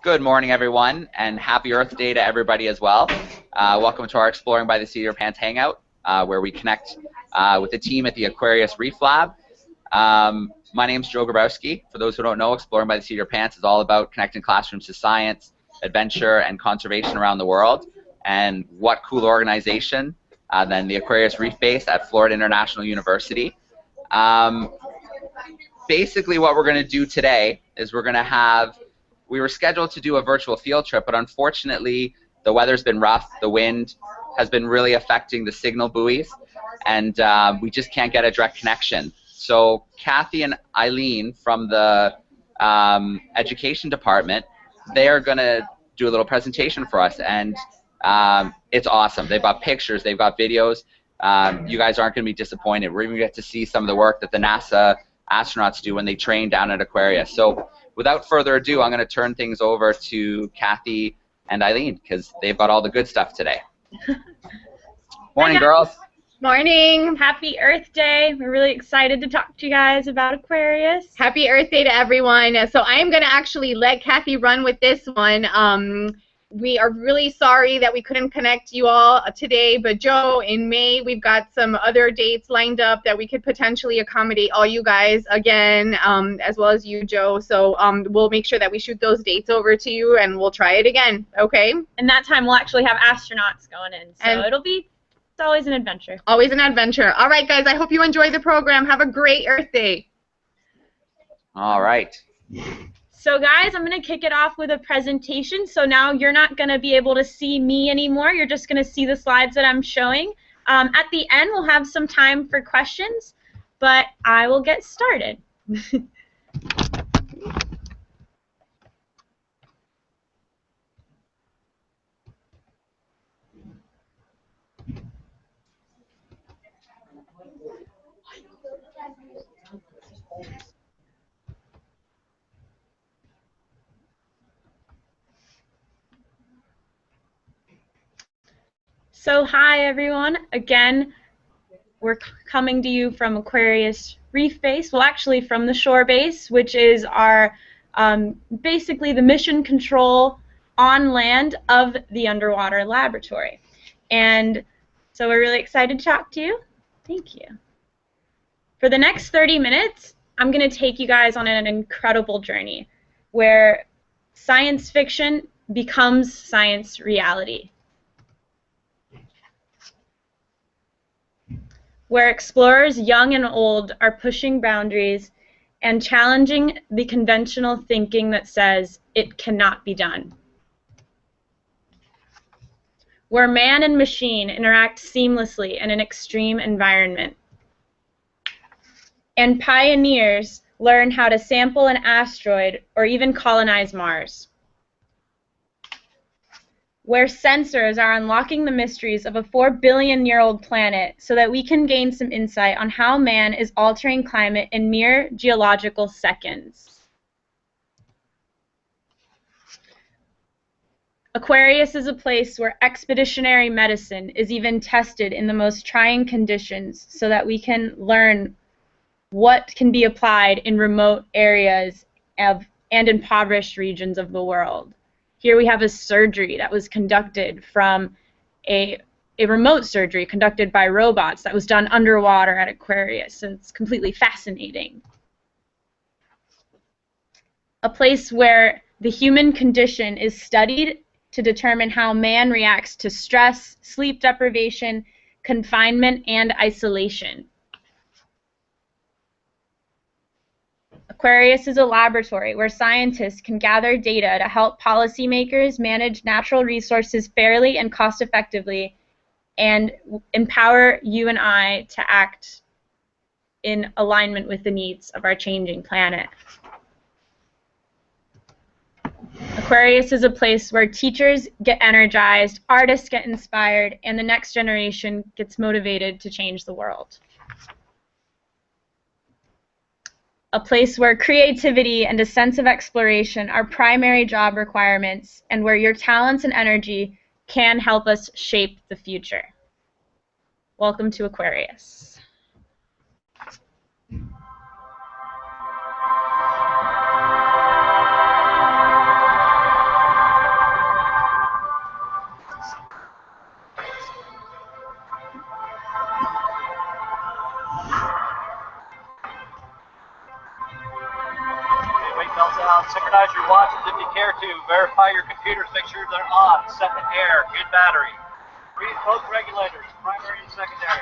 Good morning, everyone, and happy Earth Day to everybody as well. Welcome to our Exploring by the Seat of Your Pants Hangout, where we connect with the team at the Aquarius Reef Lab. My name's Joe Grabowski. For those who don't know, Exploring by the Seat of Your Pants is all about connecting classrooms to science, adventure, and conservation around the world. And what cooler organization than the Aquarius Reef Base at Florida International University. Basically, what we're going to do today is we were scheduled to do a virtual field trip, but unfortunately the weather's been rough. The wind has been really affecting the signal buoys, and we just can't get a direct connection. So Kathy and Eileen from the education department, they are going to do a little presentation for us, and it's awesome. They've got pictures, they've got videos. You guys aren't going to be disappointed. We're even going to get to see some of the work that the NASA astronauts do when they train down at Aquarius. So without further ado, I'm going to turn things over to Kathy and Eileen because they've got all the good stuff today. Morning, girls. Morning. Happy Earth Day. We're really excited to talk to you guys about Aquarius. Happy Earth Day to everyone. So I am going to actually let Kathy run with this one. We are really sorry that we couldn't connect you all today, but Joe, in May, we've got some other dates lined up that we could potentially accommodate all you guys again, as well as you, Joe. So we'll make sure that we shoot those dates over to you, and we'll try it again, okay? And that time we'll actually have astronauts going in, so it's always an adventure. Always an adventure. All right, guys, I hope you enjoy the program. Have a great Earth Day. All right. So guys, I'm going to kick it off with a presentation. So now you're not going to be able to see me anymore. You're just going to see the slides that I'm showing. At the end, we'll have some time for questions, but I will get started. So hi everyone, again we're coming to you from Aquarius Reef Base, well actually from the shore base, which is our basically the mission control on land of the underwater laboratory. And so we're really excited to talk to you. Thank you. For the next 30 minutes, I'm going to take you guys on an incredible journey where science fiction becomes science reality. Where explorers young and old are pushing boundaries and challenging the conventional thinking that says it cannot be done. Where man and machine interact seamlessly in an extreme environment. And pioneers learn how to sample an asteroid or even colonize Mars. Where sensors are unlocking the mysteries of a 4-billion-year-old planet so that we can gain some insight on how man is altering climate in mere geological seconds. Aquarius is a place where expeditionary medicine is even tested in the most trying conditions so that we can learn what can be applied in remote areas and impoverished regions of the world. Here we have a surgery that was conducted from a remote surgery conducted by robots that was done underwater at Aquarius. So it's completely fascinating. A place where the human condition is studied to determine how man reacts to stress, sleep deprivation, confinement, and isolation. Aquarius is a laboratory where scientists can gather data to help policymakers manage natural resources fairly and cost-effectively and empower you and I to act in alignment with the needs of our changing planet. Aquarius is a place where teachers get energized, artists get inspired, and the next generation gets motivated to change the world. A place where creativity and a sense of exploration are primary job requirements and where your talents and energy can help us shape the future. Welcome to Aquarius. you care to verify your computers, make sure they're on, set to air, good battery. Read both regulators, primary and secondary.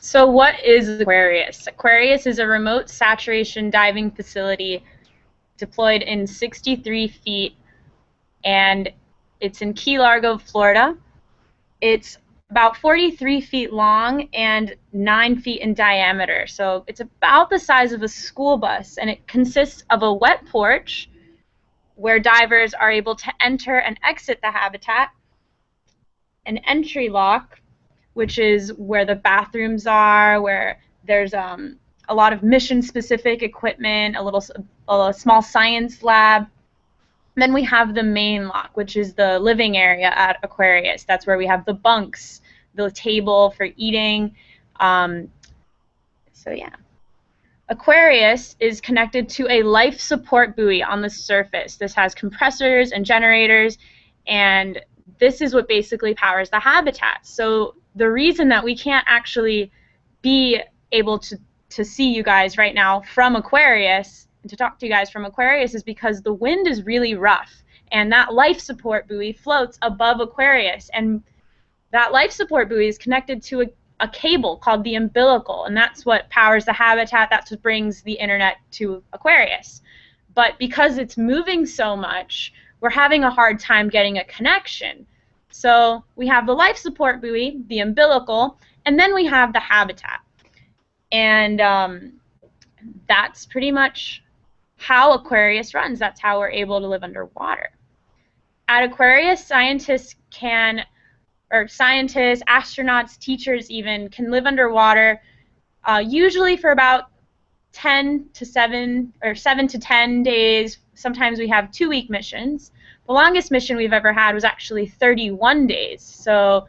So what is Aquarius? Aquarius is a remote saturation diving facility deployed in 63 feet, and it's in Key Largo, Florida. It's about 43 feet long and 9 feet in diameter, so it's about the size of a school bus, and it consists of a wet porch where divers are able to enter and exit the habitat, an entry lock, which is where the bathrooms are, where there's a lot of mission-specific equipment, a small science lab. Then we have the main lock, which is the living area at Aquarius. That's where we have the bunks, the table for eating. So yeah. Aquarius is connected to a life support buoy on the surface. This has compressors and generators, and this is what basically powers the habitat. So the reason that we can't actually be able to see you guys right now from Aquarius and to talk to you guys from Aquarius is because the wind is really rough, and that life support buoy floats above Aquarius, and that life support buoy is connected to a cable called the umbilical, and that's what powers the habitat. That's what brings the internet to Aquarius. But because it's moving so much, we're having a hard time getting a connection. So we have the life support buoy, the umbilical, and then we have the habitat. And that's pretty much how Aquarius runs. That's how we're able to live underwater. At Aquarius, scientists, astronauts, teachers even, can live underwater usually for about 7 to 10 days. Sometimes we have 2-week missions. The longest mission we've ever had was actually 31 days. So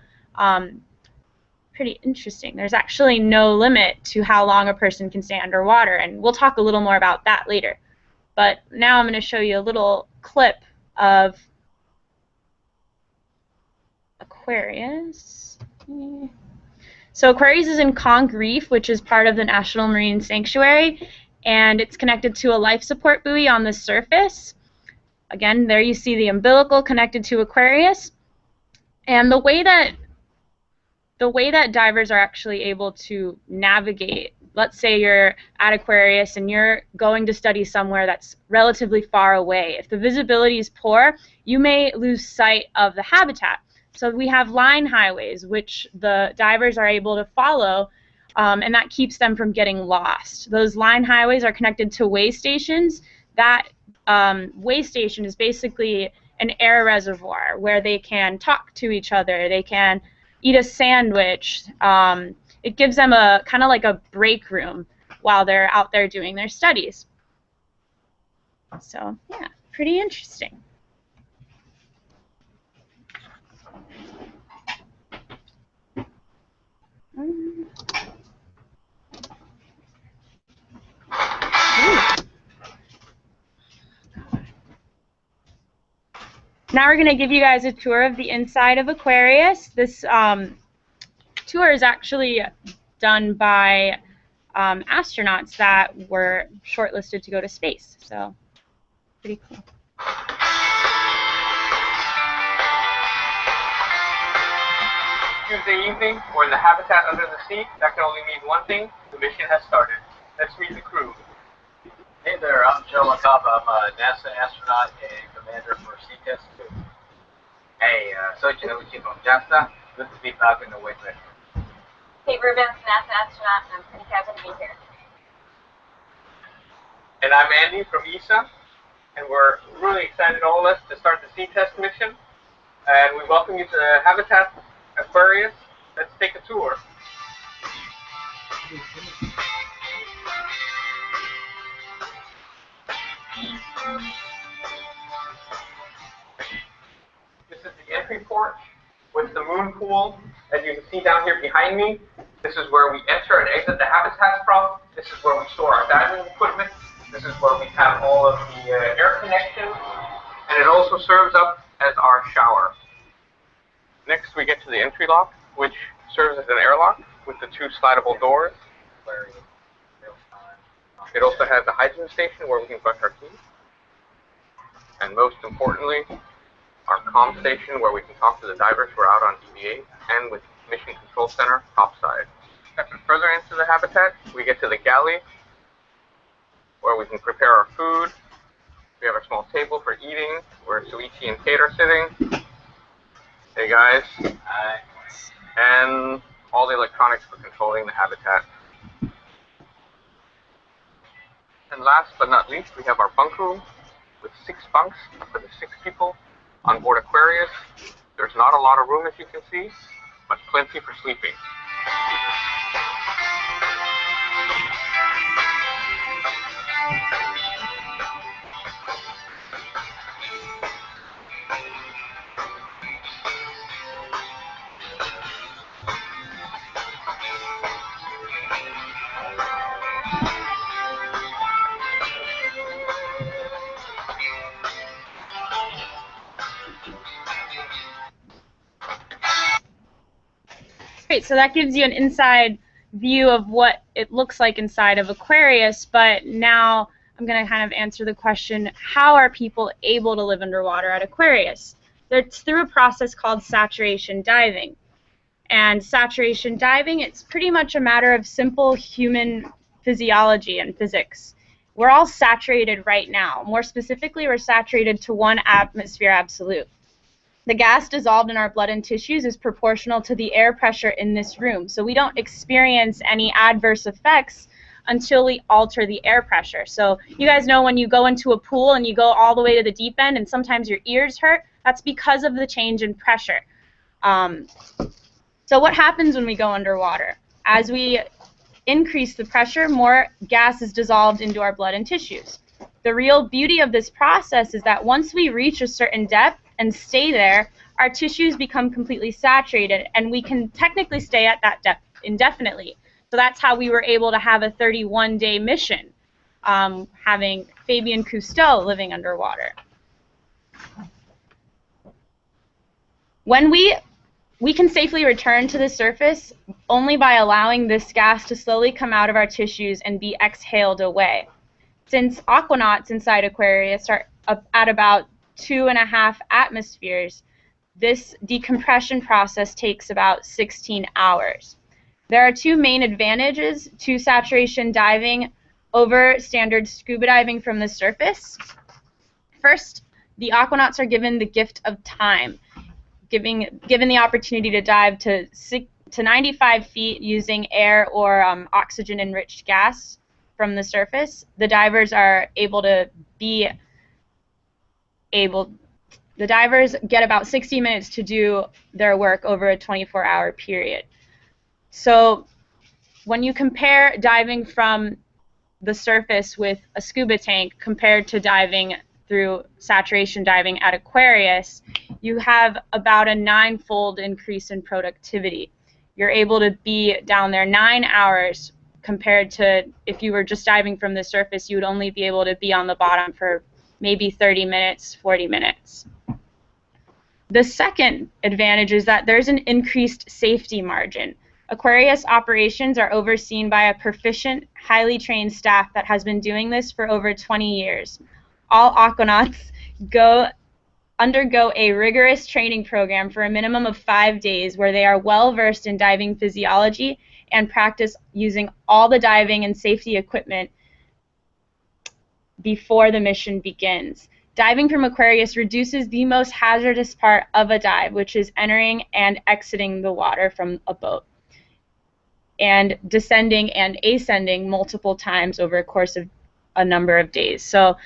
pretty interesting. There's actually no limit to how long a person can stay underwater, and we'll talk a little more about that later. But now I'm going to show you a little clip of Aquarius. So Aquarius is in Conch Reef, which is part of the National Marine Sanctuary, and it's connected to a life support buoy on the surface. Again, there you see the umbilical connected to Aquarius. And the way that divers are actually able to navigate, let's say you're at Aquarius and you're going to study somewhere that's relatively far away. If the visibility is poor, you may lose sight of the habitat. So we have line highways, which the divers are able to follow, and that keeps them from getting lost. Those line highways are connected to way stations. That way station is basically an air reservoir where they can talk to each other. They can eat a sandwich. It gives them a kind of like a break room while they're out there doing their studies. So yeah, pretty interesting. Now we're going to give you guys a tour of the inside of Aquarius. This tour is actually done by astronauts that were shortlisted to go to space. So, pretty cool. Tuesday evening, we're in the habitat under the sea. That can only mean one thing: the mission has started. Let's meet the crew. Hey there, I'm Joe LaCava. I'm a NASA astronaut and commander for Sea Test 2. Hey, soy Chinobuchi from JAXA. Good to be back in the wake list. Kate Rubin, NASA astronaut, and I'm pretty happy to be here. And I'm Andy from ESA, and we're really excited, all of us, to start the Sea Test mission. And we welcome you to the Habitat Aquarius. Let's take a tour. This is the entry port with the moon pool. As you can see down here behind me, this is where we enter and exit the habitat from. This is where we store our diving equipment. This is where we have all of the air connections. And it also serves up as our shower. Next, we get to the entry lock, which serves as an airlock with the two slidable doors. It also has a hygiene station where we can brush our teeth. And most importantly, our comm station where we can talk to the divers who are out on DVA and with Mission Control Center topside. Stepping further into the habitat, we get to the galley where we can prepare our food. We have a small table for eating where Suichi and Kate are sitting. Hey guys. Hi. And all the electronics for controlling the habitat. And last but not least, we have our bunk room with 6 bunks for the 6 people on board Aquarius. There's not a lot of room, as you can see, but plenty for sleeping. Great, so that gives you an inside view of what it looks like inside of Aquarius, but now I'm going to kind of answer the question, how are people able to live underwater at Aquarius? It's through a process called saturation diving. And saturation diving, it's pretty much a matter of simple human physiology and physics. We're all saturated right now. More specifically, we're saturated to 1 atmosphere absolute. The gas dissolved in our blood and tissues is proportional to the air pressure in this room, so we don't experience any adverse effects until we alter the air pressure. So you guys know when you go into a pool and you go all the way to the deep end and sometimes your ears hurt, that's because of the change in pressure. So what happens when we go underwater? As we increase the pressure, more gas is dissolved into our blood and tissues. The real beauty of this process is that once we reach a certain depth and stay there, our tissues become completely saturated, and we can technically stay at that depth indefinitely. So that's how we were able to have a 31-day mission, having Fabien Cousteau living underwater. When we can safely return to the surface only by allowing this gas to slowly come out of our tissues and be exhaled away. Since aquanauts inside Aquarius are at about 2.5 atmospheres, this decompression process takes about 16 hours. There are 2 main advantages to saturation diving over standard scuba diving from the surface. First, the aquanauts are given the gift of time, given the opportunity to dive to 95 feet using air or oxygen-enriched gas from the surface. The divers are the divers get about 60 minutes to do their work over a 24-hour period. So when you compare diving from the surface with a scuba tank compared to diving through saturation diving at Aquarius, you have about a 9-fold increase in productivity. You're able to be down there 9 hours compared to if you were just diving from the surface, you would only be able to be on the bottom for maybe 30 minutes, 40 minutes. The second advantage is that there's an increased safety margin. Aquarius operations are overseen by a proficient, highly trained staff that has been doing this for over 20 years. All aquanauts undergo a rigorous training program for a minimum of 5 days where they are well versed in diving physiology and practice using all the diving and safety equipment before the mission begins. Diving from Aquarius reduces the most hazardous part of a dive, which is entering and exiting the water from a boat, and descending and ascending multiple times over a course of a number of days. So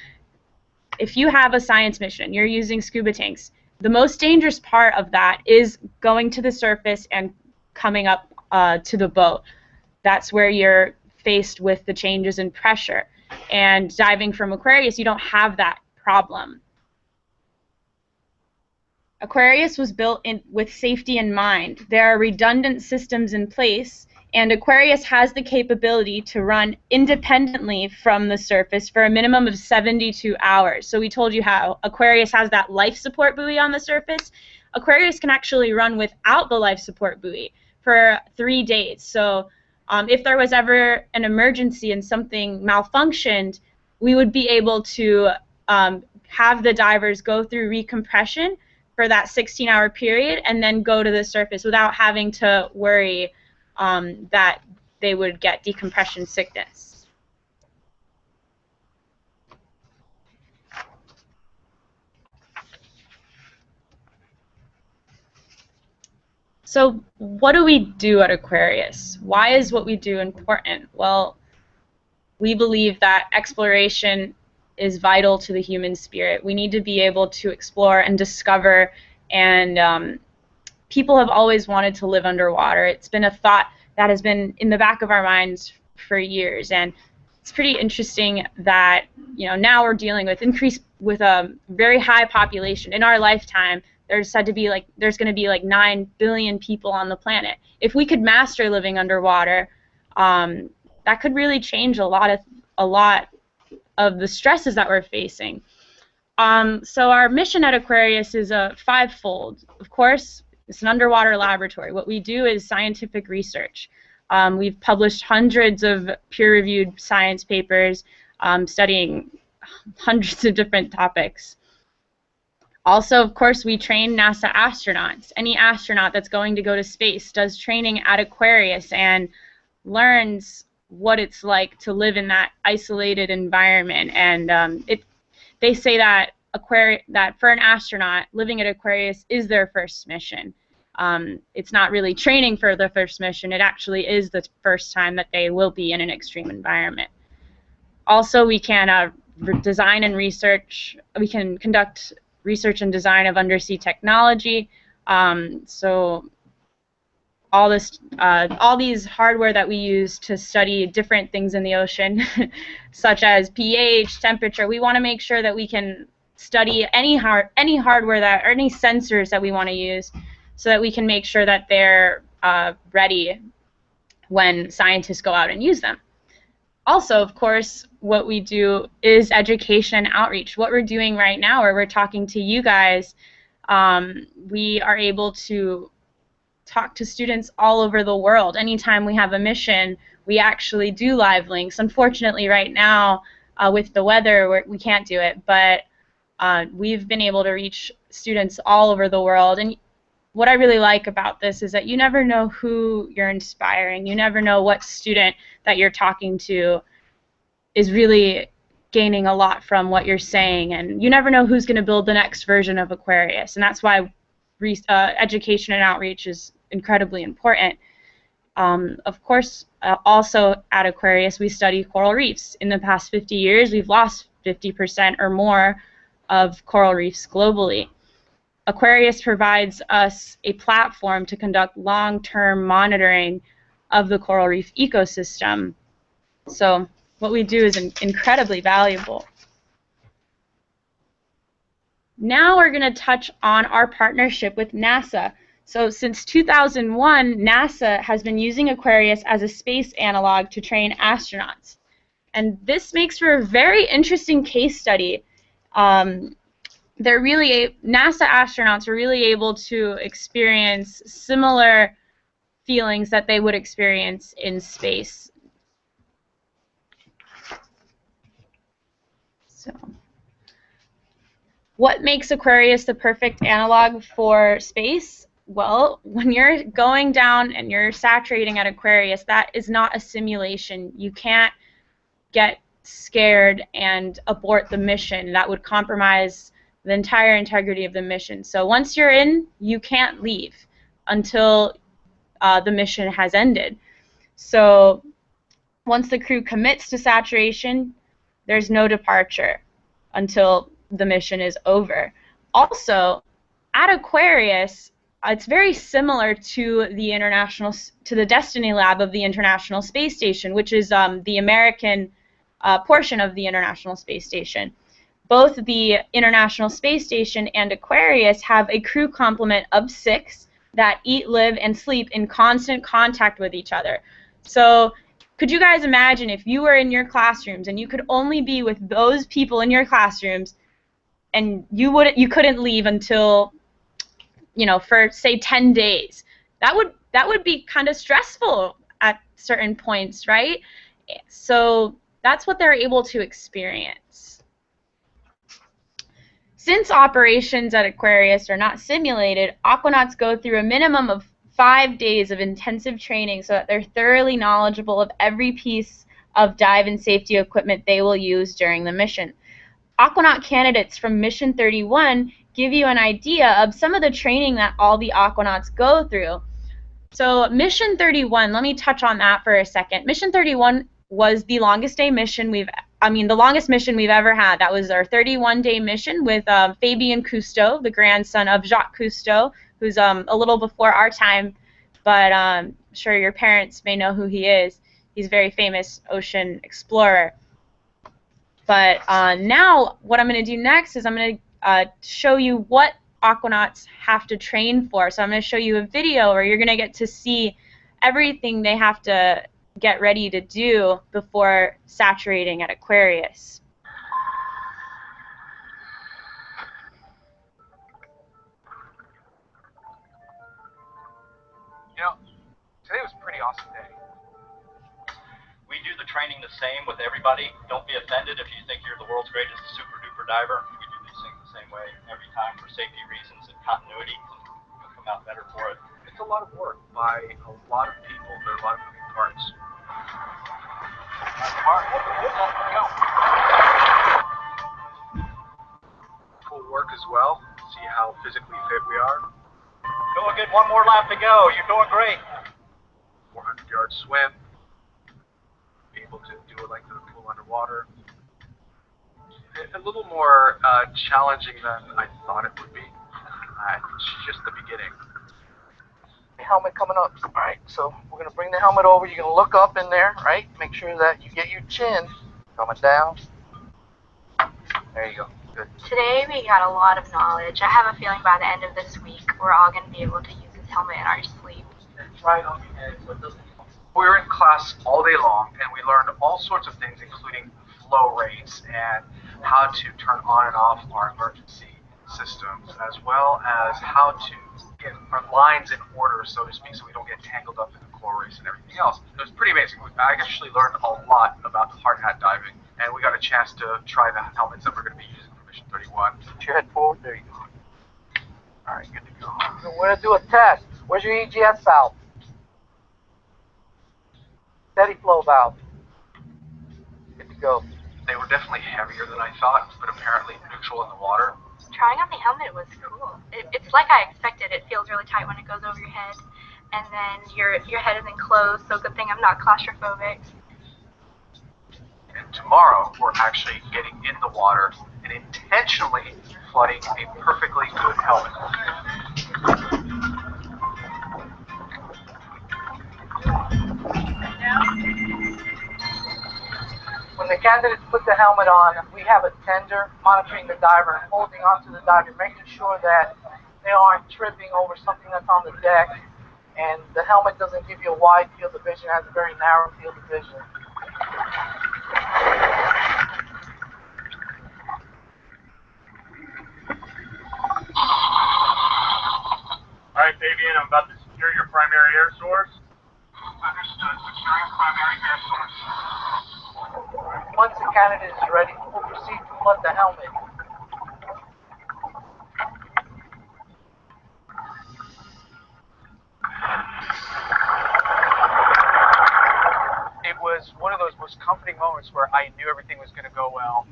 if you have a science mission, you're using scuba tanks, the most dangerous part of that is going to the surface and coming up to the boat. That's where you're faced with the changes in pressure. And diving from Aquarius, you don't have that problem. Aquarius was built with safety in mind. There are redundant systems in place, and Aquarius has the capability to run independently from the surface for a minimum of 72 hours. So we told you how Aquarius has that life support buoy on the surface. Aquarius can actually run without the life support buoy for 3 days. So if there was ever an emergency and something malfunctioned, we would be able to have the divers go through recompression for that 16-hour period and then go to the surface without having to worry that they would get decompression sickness. So what do we do at Aquarius? Why is what we do important? Well, we believe that exploration is vital to the human spirit. We need to be able to explore and discover, and people have always wanted to live underwater. It's been a thought that has been in the back of our minds for years, and it's pretty interesting that now we're dealing with a very high population. In our lifetime, there's going to be like 9 billion people on the planet. If we could master living underwater, that could really change a lot of the stresses that we're facing. So our mission at Aquarius is fivefold. Of course, it's an underwater laboratory. What we do is scientific research. We've published hundreds of peer-reviewed science papers studying hundreds of different topics. Also, of course, we train NASA astronauts. Any astronaut that's going to go to space does training at Aquarius and learns what it's like to live in that isolated environment. And they say that for an astronaut, living at Aquarius is their first mission. It's not really training for the first mission. It actually is the first time that they will be in an extreme environment. Also, we can design and research. We can conduct research and design of undersea technology. So all these hardware that we use to study different things in the ocean, such as pH, temperature, we want to make sure that we can study any hardware or any sensors that we want to use, so that we can make sure that they're ready when scientists go out and use them. Also, of course, what we do is education and outreach. What we're doing right now, where we're talking to you guys, we are able to talk to students all over the world. Anytime we have a mission, we actually do live links. Unfortunately, right now, with the weather, we can't do it, but we've been able to reach students all over the world. And what I really like about this is that you never know who you're inspiring. You never know what student that you're talking to is really gaining a lot from what you're saying, and you never know who's going to build the next version of Aquarius. And that's why education and outreach is incredibly important. Of course, also at Aquarius, we study coral reefs. In the past 50 years, we've lost 50% or more of coral reefs globally. Aquarius provides us a platform to conduct long-term monitoring of the coral reef ecosystem. So what we do is incredibly valuable. Now we're going to touch on our partnership with NASA. So since 2001, NASA has been using Aquarius as a space analog to train astronauts. And this makes for a very interesting case study. NASA astronauts are really able to experience similar feelings that they would experience in space. So, what makes Aquarius the perfect analog for space? Well, when you're going down and you're saturating at Aquarius, that is not a simulation. You can't get scared and abort the mission. That would compromise the entire integrity of the mission. So once you're in, you can't leave until the mission has ended. So once the crew commits to saturation, there's no departure until the mission is over. Also, at Aquarius, it's very similar to the Destiny Lab of the International Space Station, which is the American portion of the International Space Station. both the International Space Station and Aquarius have a crew complement of 6 that eat, live, and sleep in constant contact with each other. So could you guys imagine if you were in your classrooms and you could only be with those people in your classrooms, and you couldn't leave until, you know, for say 10 days? That would be kind of stressful at certain points, right? So that's what they're able to experience. Since operations at Aquarius are not simulated, aquanauts go through a minimum of 5 days of intensive training so that they're thoroughly knowledgeable of every piece of dive and safety equipment they will use during the mission. Aquanaut candidates from Mission 31 give you an idea of some of the training that all the aquanauts go through. So Mission 31, let me touch on that for a second. Mission 31 was the longest day mission the longest mission we've ever had. That was our 31-day mission with Fabien Cousteau, the grandson of Jacques Cousteau, who's a little before our time, but I'm sure your parents may know who he is. He's a very famous ocean explorer. But now what I'm going to do next is I'm going to show you what aquanauts have to train for. So I'm going to show you a video where you're going to get to see everything they have to get ready to do before saturating at Aquarius. You know, today was a pretty awesome day. We do the training the same with everybody. Don't be offended if you think you're the world's greatest super duper diver. We do these things the same way every time for safety reasons and continuity. You'll come out better for it. It's a lot of work by a lot of people. There are a lot of moving parts. Go. Full work as well. See how physically fit we are. Doing good. One more lap to go. You're doing great. 400-yard swim. Be able to do a length of the pool underwater. A little more challenging than I thought it would be. It's just the beginning. Helmet coming up. All right, so we're going to bring the helmet over. You're going to look up in there, right? Make sure that you get your chin coming down. There you go. Good. Today we got a lot of knowledge. I have a feeling by the end of this week we're all going to be able to use this helmet in our sleep. Right on your head. So it doesn't... We were in class all day long, and we learned all sorts of things, including flow rates and how to turn on and off our emergency systems, as well as how to get our lines in order, so to speak, so we don't get tangled up in the coral reefs and everything else. It was pretty amazing. I actually learned a lot about hard hat diving, and we got a chance to try the helmets that we're going to be using for Mission 31. Put your head forward. There you go. All right, good to go. So we're going to do a test. Where's your EGS valve? Steady flow valve. Good to go. They were definitely heavier than I thought, but apparently neutral in the water. Trying on the helmet was cool. It's like I expected. It feels really tight when it goes over your head, and then your head is enclosed, so good thing I'm not claustrophobic. And tomorrow, we're actually getting in the water and intentionally flooding a perfectly good helmet. When the candidates put the helmet on, we have a tender monitoring the diver and holding onto the diver, making sure that they aren't tripping over something that's on the deck. And the helmet doesn't give you a wide field of vision, it has a very narrow field of vision. All right, Fabien, I'm about to secure your primary air source. Understood. Securing primary air source. Once the candidate is ready, we'll proceed to flood the helmet. It was one of those most comforting moments where I knew everything was going to go well,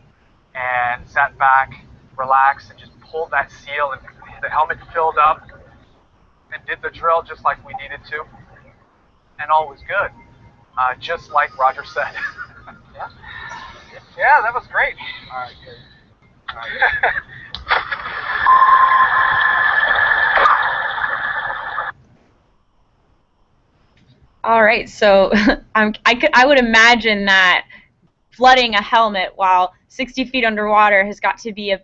and sat back, relaxed, and just pulled that seal, and the helmet filled up, and did the drill just like we needed to, and all was good, just like Roger said. Yeah? Yeah, that was great. All right, good. All right. All right, so I would imagine that flooding a helmet while 60 feet underwater has got to be a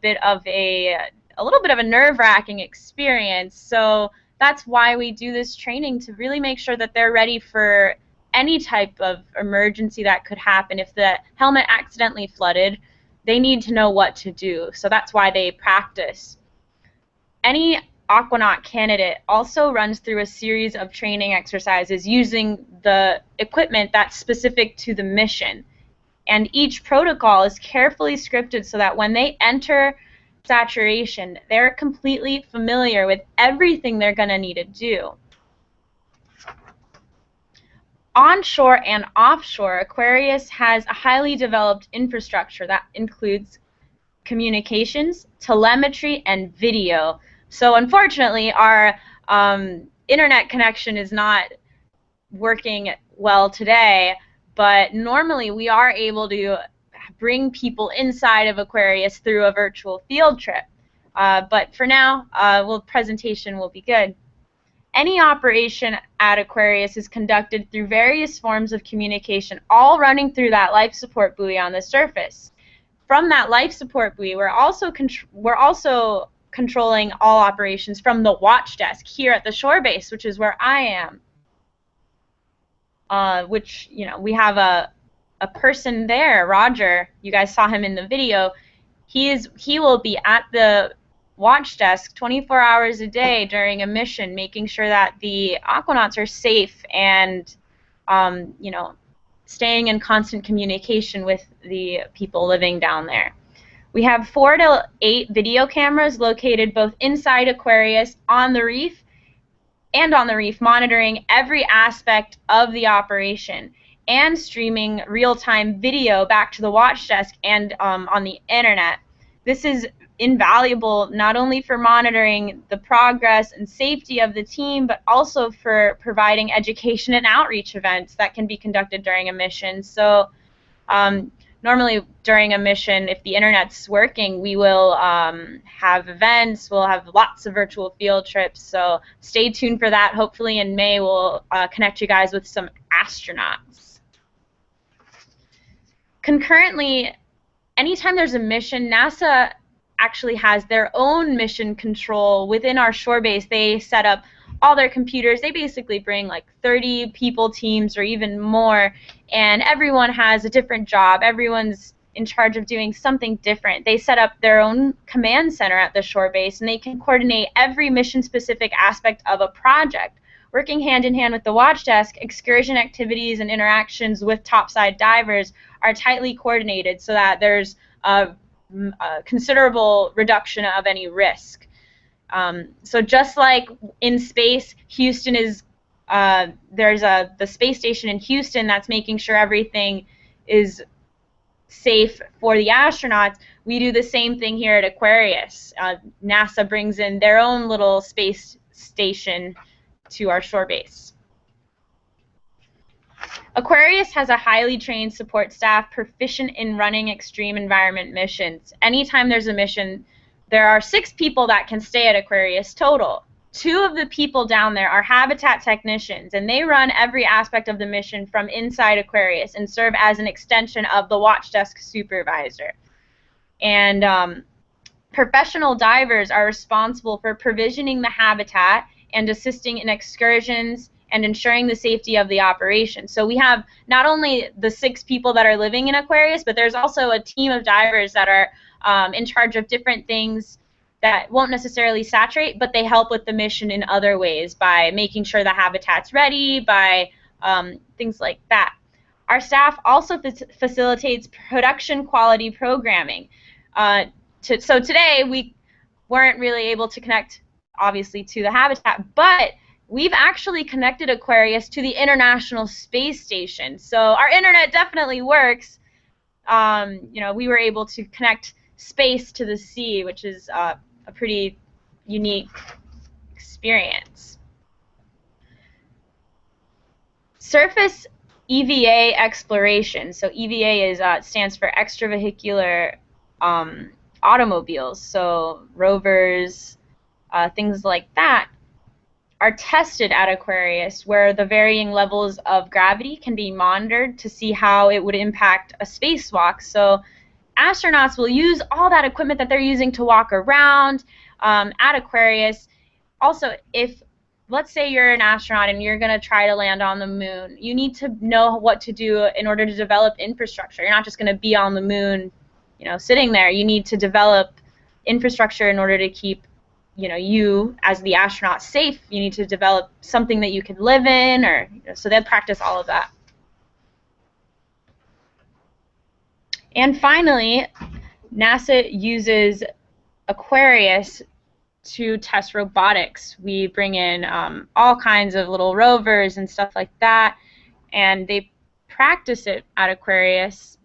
little bit of a nerve-wracking experience. So that's why we do this training, to really make sure that they're ready for any type of emergency that could happen. If the helmet accidentally flooded, they need to know what to do. So that's why they practice. Any aquanaut candidate also runs through a series of training exercises using the equipment that's specific to the mission. And each protocol is carefully scripted so that when they enter saturation, they're completely familiar with everything they're going to need to do. Onshore and offshore, Aquarius has a highly developed infrastructure that includes communications, telemetry, and video. So unfortunately, our internet connection is not working well today, but normally we are able to bring people inside of Aquarius through a virtual field trip. But for now, presentation will be good. Any operation at Aquarius is conducted through various forms of communication, all running through that life support buoy on the surface. From that life support buoy, we're also controlling all operations from the watch desk here at the shore base, which is where I am. Which, you know, we have a person there, Roger. You guys saw him in the video. He will be at the watch desk 24 hours a day during a mission, making sure that the aquanauts are safe and, you know, staying in constant communication with the people living down there. We have 4 to 8 video cameras located both inside Aquarius, on the reef, monitoring every aspect of the operation and streaming real-time video back to the watch desk and on the internet. This is invaluable not only for monitoring the progress and safety of the team, but also for providing education and outreach events that can be conducted during a mission. So normally during a mission, if the internet's working, we will have events, we'll have lots of virtual field trips, so stay tuned for that. Hopefully in May we'll connect you guys with some astronauts. Concurrently, anytime there's a mission, NASA actually has their own mission control within our shore base. They set up all their computers. They basically bring like 30 people teams or even more, and everyone has a different job. Everyone's in charge of doing something different. They set up their own command center at the shore base, and they can coordinate every mission-specific aspect of a project. Working hand in hand with the watch desk, excursion activities and interactions with topside divers are tightly coordinated so that there's a considerable reduction of any risk. So just like in space, Houston is there's the space station in Houston that's making sure everything is safe for the astronauts. We do the same thing here at Aquarius. NASA brings in their own little space station to our shore base. Aquarius has a highly trained support staff proficient in running extreme environment missions. Anytime there's a mission, there are 6 people that can stay at Aquarius total. 2 of the people down there are habitat technicians, and they run every aspect of the mission from inside Aquarius and serve as an extension of the watch desk supervisor. And professional divers are responsible for provisioning the habitat and assisting in excursions and ensuring the safety of the operation. So we have not only the 6 people that are living in Aquarius, but there's also a team of divers that are in charge of different things that won't necessarily saturate, but they help with the mission in other ways by making sure the habitat's ready, by things like that. Our staff also facilitates production quality programming. So today we weren't really able to connect, obviously, to the habitat, but we've actually connected Aquarius to the International Space Station. So our internet definitely works. You know, we were able to connect space to the sea, which is a pretty unique experience. Surface EVA exploration. So EVA is stands for extravehicular automobiles. So rovers, things like that, are tested at Aquarius, where the varying levels of gravity can be monitored to see how it would impact a spacewalk. So astronauts will use all that equipment that they're using to walk around at Aquarius. Also, if, let's say you're an astronaut and you're going to try to land on the moon, you need to know what to do in order to develop infrastructure. You're not just going to be on the moon, you know, sitting there. You need to develop infrastructure in order to keep, you know, you as the astronaut safe. You need to develop something that you can live in, or, you know, so they'll practice all of that. And finally, NASA uses Aquarius to test robotics. We bring in all kinds of little rovers and stuff like that, and they practice it at Aquarius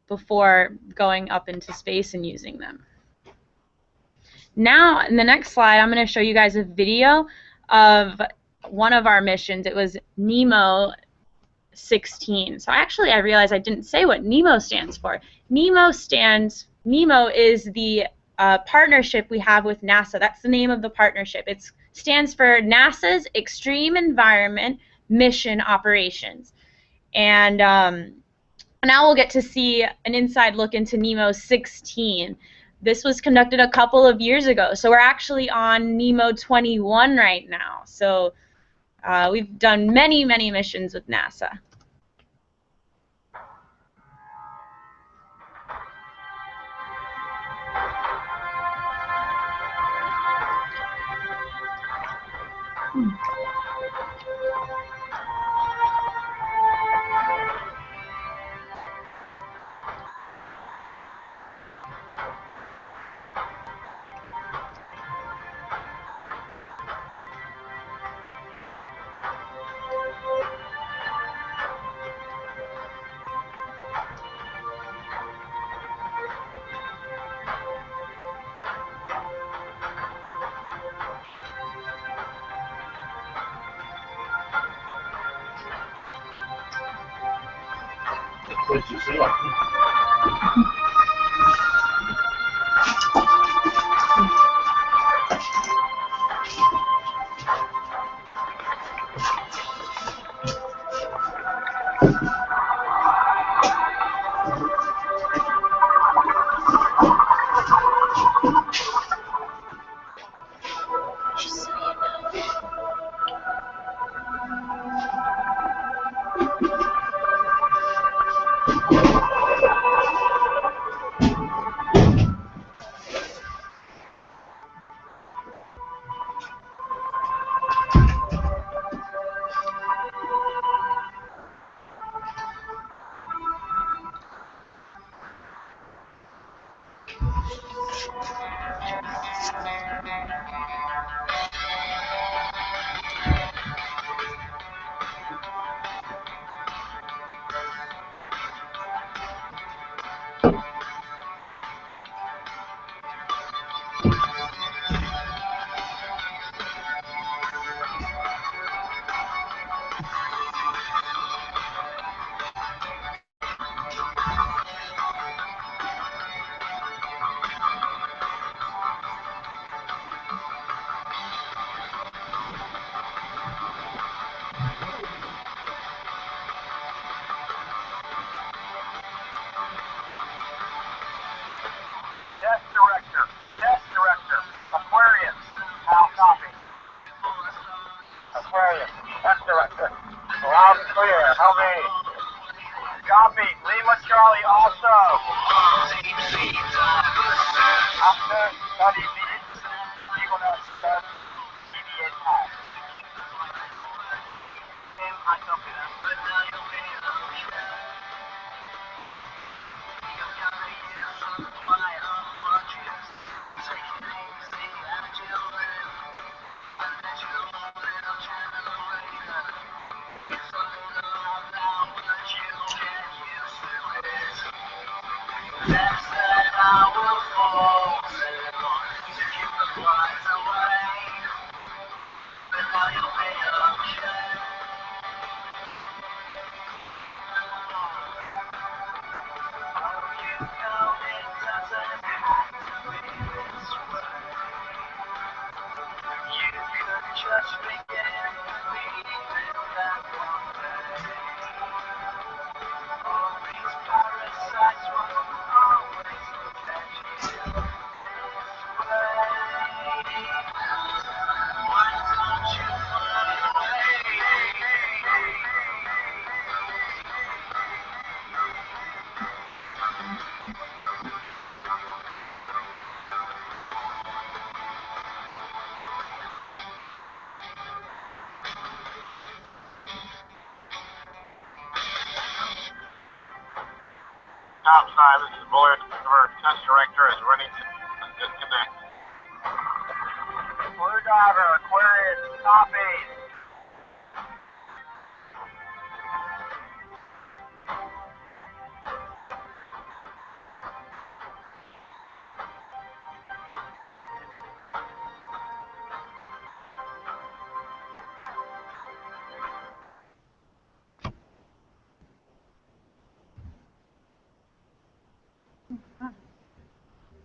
before going up into space and using them. Now, in the next slide, I'm going to show you guys a video of one of our missions. It was NEMO 16. So I realized I didn't say what NEMO stands for. NEMO is the partnership we have with NASA. That's the name of the partnership. It stands for NASA's Extreme Environment Mission Operations. And now we'll get to see an inside look into NEMO 16. This was conducted a couple of years ago, so we're actually on NEMO 21 right now. So we've done many, many missions with NASA. Desk director, Aquarius, how copy? Aquarius, desk director, loud and clear, how many? Copy, Lima Charlie also. After study minutes, we're going to start EVA time. I copy that. Hi, this is Bullard. Our test director is running to disconnect. Blue Diver, Aquarius, copy.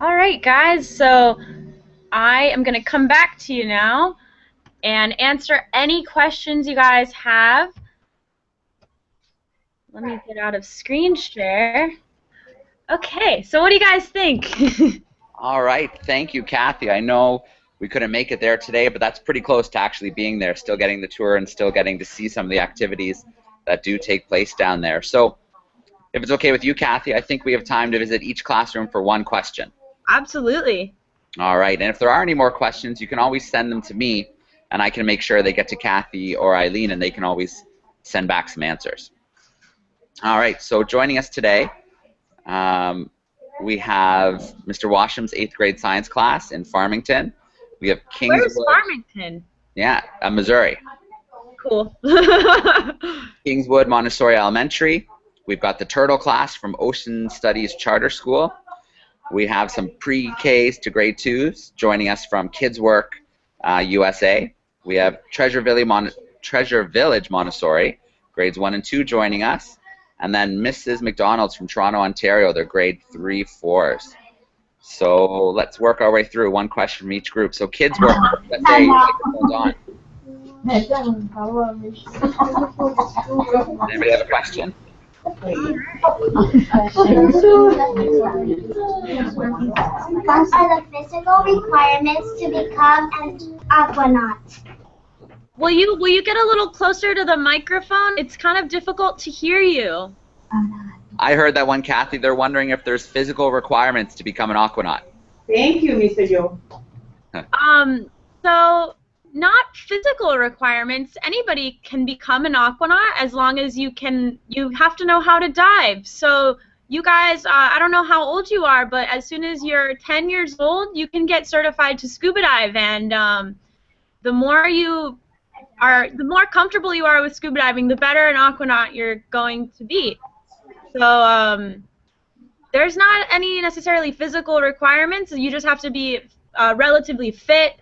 All right, guys, so I am going to come back to you now and answer any questions you guys have. Let me get out of screen share. Okay, so what do you guys think? All right, thank you, Kathy. I know we couldn't make it there today, but that's pretty close to actually being there, still getting the tour and still getting to see some of the activities that do take place down there. So if it's okay with you, Kathy, I think we have time to visit each classroom for one question. Absolutely. All right, and if there are any more questions, you can always send them to me, and I can make sure they get to Kathy or Eileen, and they can always send back some answers. All right, so joining us today, we have Mr. Washam's 8th grade science class in Farmington. We have Kingswood. Where's Farmington? Yeah, Missouri. Cool. Kingswood Montessori Elementary. We've got the turtle class from Ocean Studies Charter School. We have some pre-Ks to grade 2s joining us from Kids Work USA. We have Treasure Village Montessori, grades 1 and 2 joining us. And then Mrs. McDonald's from Toronto, Ontario, they're grade 3-4s. So let's work our way through one question from each group. So Kids Work USA, microphones on. Anybody have a question? What are the physical requirements to become an aquanaut? Will you get a little closer to the microphone? It's kind of difficult to hear you. I heard that one, Kathy. They're wondering if there's physical requirements to become an aquanaut. Thank you, Mr. Joe. So not physical requirements. Anybody can become an aquanaut as long as you have to know how to dive. So you guys, I don't know how old you are, but as soon as you're 10 years old, you can get certified to scuba dive, and the more comfortable you are with scuba diving, the better an aquanaut you're going to be. So there's not any necessarily physical requirements. You just have to be relatively fit.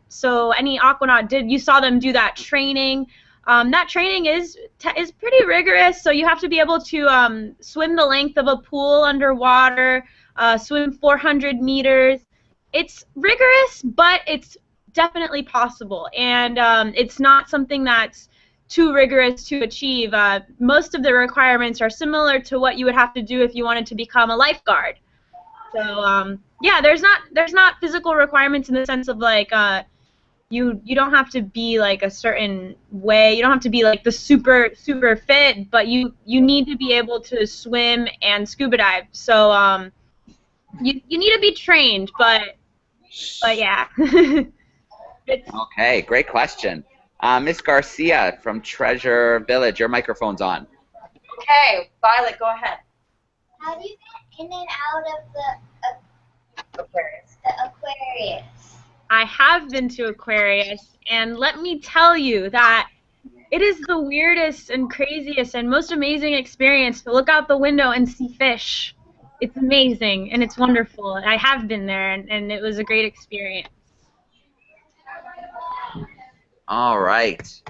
So any aquanaut you saw them do that training. That training is pretty rigorous. So you have to be able to swim the length of a pool underwater, swim 400 meters. It's rigorous, but it's definitely possible, and it's not something that's too rigorous to achieve. Most of the requirements are similar to what you would have to do if you wanted to become a lifeguard. So yeah, there's not physical requirements in the sense of like you don't have to be like a certain way. You don't have to be like the super fit, but you need to be able to swim and scuba dive. So you need to be trained, but yeah. Okay, great question. Miss Garcia from Treasure Village, your microphone's on. Okay, Violet, go ahead. How do you get in and out of the Aquarius. I have been to Aquarius, and let me tell you that it is the weirdest and craziest and most amazing experience to look out the window and see fish. It's amazing, and it's wonderful. I have been there, and it was a great experience. All right.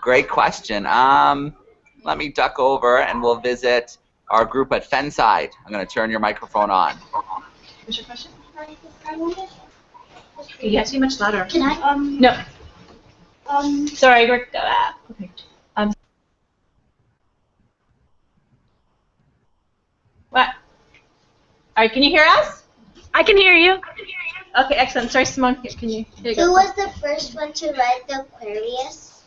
Great question. Let me duck over and we'll visit our group at Fenside. I'm going to turn your microphone on. What's your question? You have to be much louder. Can I? No. Sorry, Rick. Okay. What? All right, can you hear us? I can hear you. Okay, excellent. Sorry, Simone. Can you? Here you go. Who was the first one to ride the Aquarius?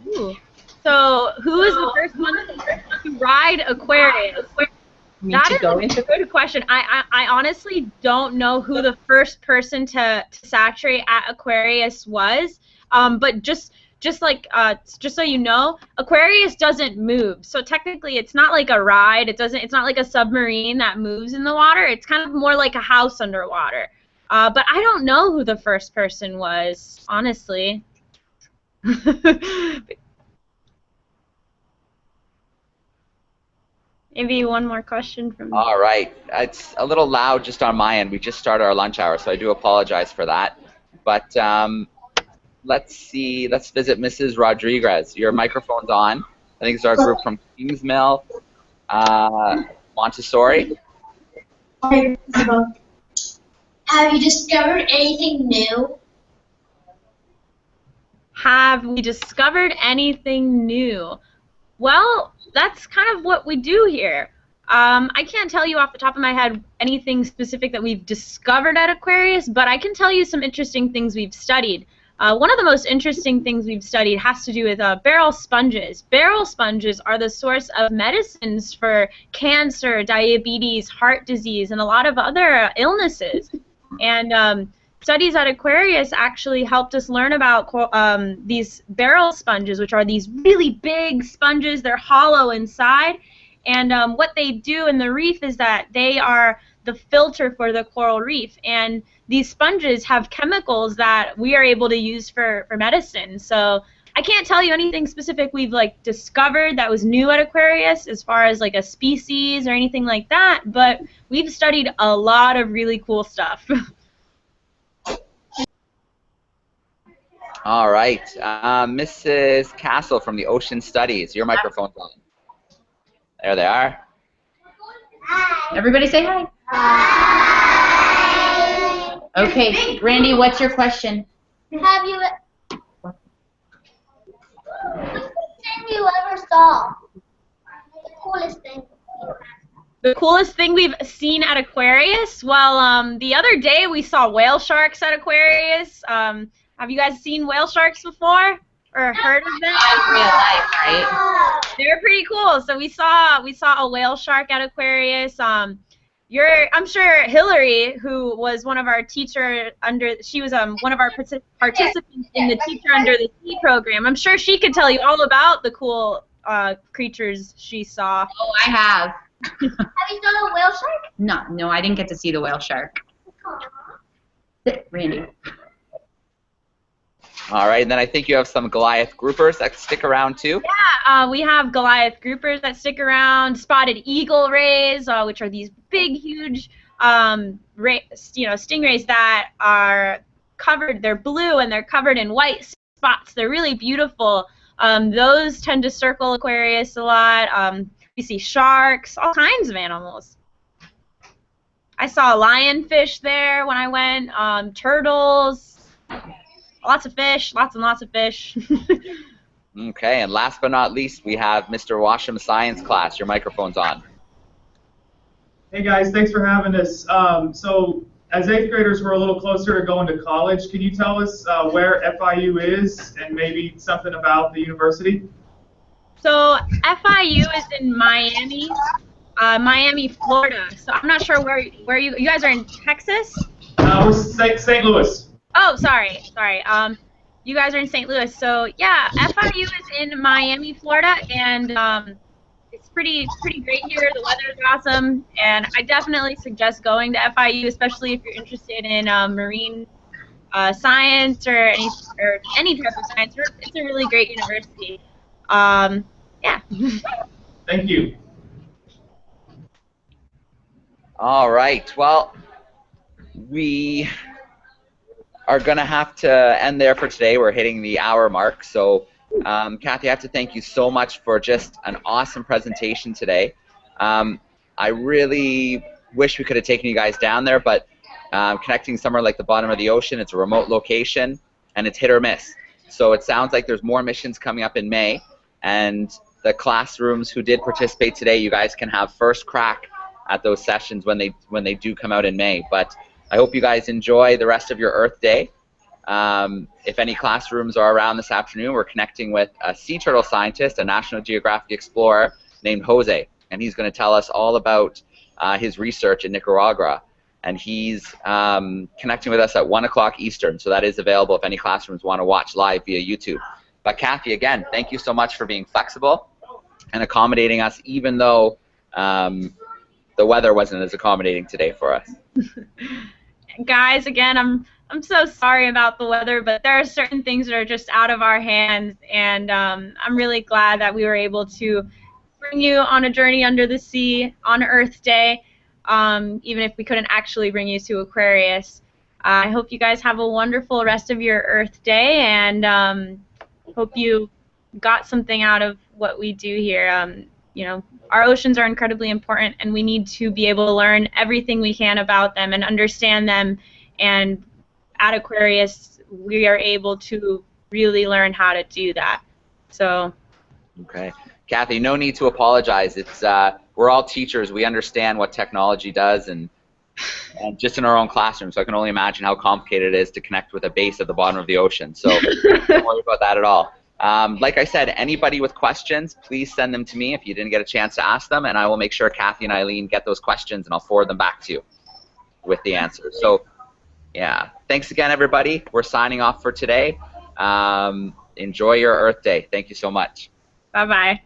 Ooh. So, who was the first one to ride Aquarius? That is a good question. I honestly don't know who the first person to saturate at Aquarius was, but just just so you know, Aquarius doesn't move. So technically, it's not like a ride. It's not like a submarine that moves in the water. It's kind of more like a house underwater. But I don't know who the first person was, honestly. Maybe one more question from. All right. It's a little loud just on my end. We just started our lunch hour, so I do apologize for that. But let's see. Let's visit Mrs. Rodriguez. Your microphone's on. I think it's our group from Kingsmill, Montessori. Have you discovered anything new? Have we discovered anything new? Well, that's kind of what we do here. I can't tell you off the top of my head anything specific that we've discovered at Aquarius, but I can tell you some interesting things we've studied. One of the most interesting things we've studied has to do with barrel sponges. Barrel sponges are the source of medicines for cancer, diabetes, heart disease, and a lot of other illnesses. And studies at Aquarius actually helped us learn about these barrel sponges, which are these really big sponges. They're hollow inside. And what they do in the reef is that they are the filter for the coral reef. And these sponges have chemicals that we are able to use for medicine. So I can't tell you anything specific we've discovered that was new at Aquarius as far as a species or anything like that, but we've studied a lot of really cool stuff. All right. Mrs. Castle from the Ocean Studies. Your microphone's on. There they are. Hi. Everybody say hi. Hi. Okay, Randy, what's your question? Have you... What's the thing you ever saw? The coolest thing. The coolest thing we've seen at Aquarius? Well, the other day we saw whale sharks at Aquarius. Have you guys seen whale sharks before or heard of them? In real life, right? They're pretty cool. So we saw a whale shark at Aquarius. I'm sure Hillary, who was one of our she was one of our participants in the Teacher Under the Sea program. I'm sure she could tell you all about the cool creatures she saw. Oh, I have. Have you saw a whale shark? No, I didn't get to see the whale shark. Randy. All right, and then I think you have some Goliath groupers that stick around too. Yeah, we have Goliath groupers that stick around, spotted eagle rays, which are these big, huge, stingrays that are covered. They're blue and they're covered in white spots. They're really beautiful. Those tend to circle Aquarius a lot. We see sharks, all kinds of animals. I saw lionfish there when I went. Turtles. Lots of fish, lots and lots of fish. Okay, and last but not least, we have Mr. Washam's science class. Your microphone's on. Hey guys, thanks for having us. So as 8th graders, we're a little closer to going to college. Can you tell us where FIU is and maybe something about the university? So FIU is in Miami, Florida. So I'm not sure where you guys are in Texas? We're St. Louis. Oh, sorry. You guys are in St. Louis. So yeah, FIU is in Miami, Florida, and it's pretty great here. The weather is awesome, and I definitely suggest going to FIU, especially if you're interested in marine science or any type of science. It's a really great university. Yeah. Thank you. All right. Well, we are going to have to end there for today. We're hitting the hour mark. So, Kathy, I have to thank you so much for just an awesome presentation today. I really wish we could have taken you guys down there, but connecting somewhere like the bottom of the ocean, it's a remote location, and it's hit or miss. So it sounds like there's more missions coming up in May, and the classrooms who did participate today, you guys can have first crack at those sessions when they do come out in May. But I hope you guys enjoy the rest of your Earth Day. If any classrooms are around this afternoon, we're connecting with a sea turtle scientist, a National Geographic explorer named Jose, and he's going to tell us all about his research in Nicaragua. And he's connecting with us at 1 o'clock Eastern, so that is available if any classrooms want to watch live via YouTube. But Kathy, again, thank you so much for being flexible and accommodating us, even though the weather wasn't as accommodating today for us. Guys, again, I'm so sorry about the weather, but there are certain things that are just out of our hands, and I'm really glad that we were able to bring you on a journey under the sea on Earth Day, even if we couldn't actually bring you to Aquarius. I hope you guys have a wonderful rest of your Earth Day, and hope you got something out of what we do here. You know, our oceans are incredibly important, and we need to be able to learn everything we can about them and understand them. And at Aquarius, we are able to really learn how to do that. So. Okay. Kathy, no need to apologize. It's we're all teachers. We understand what technology does, and just in our own classroom. So I can only imagine how complicated it is to connect with a base at the bottom of the ocean. So don't worry about that at all. Like I said, anybody with questions, please send them to me if you didn't get a chance to ask them, and I will make sure Kathy and Eileen get those questions, and I'll forward them back to you with the answers. So, yeah. Thanks again, everybody. We're signing off for today. Enjoy your Earth Day. Thank you so much. Bye-bye.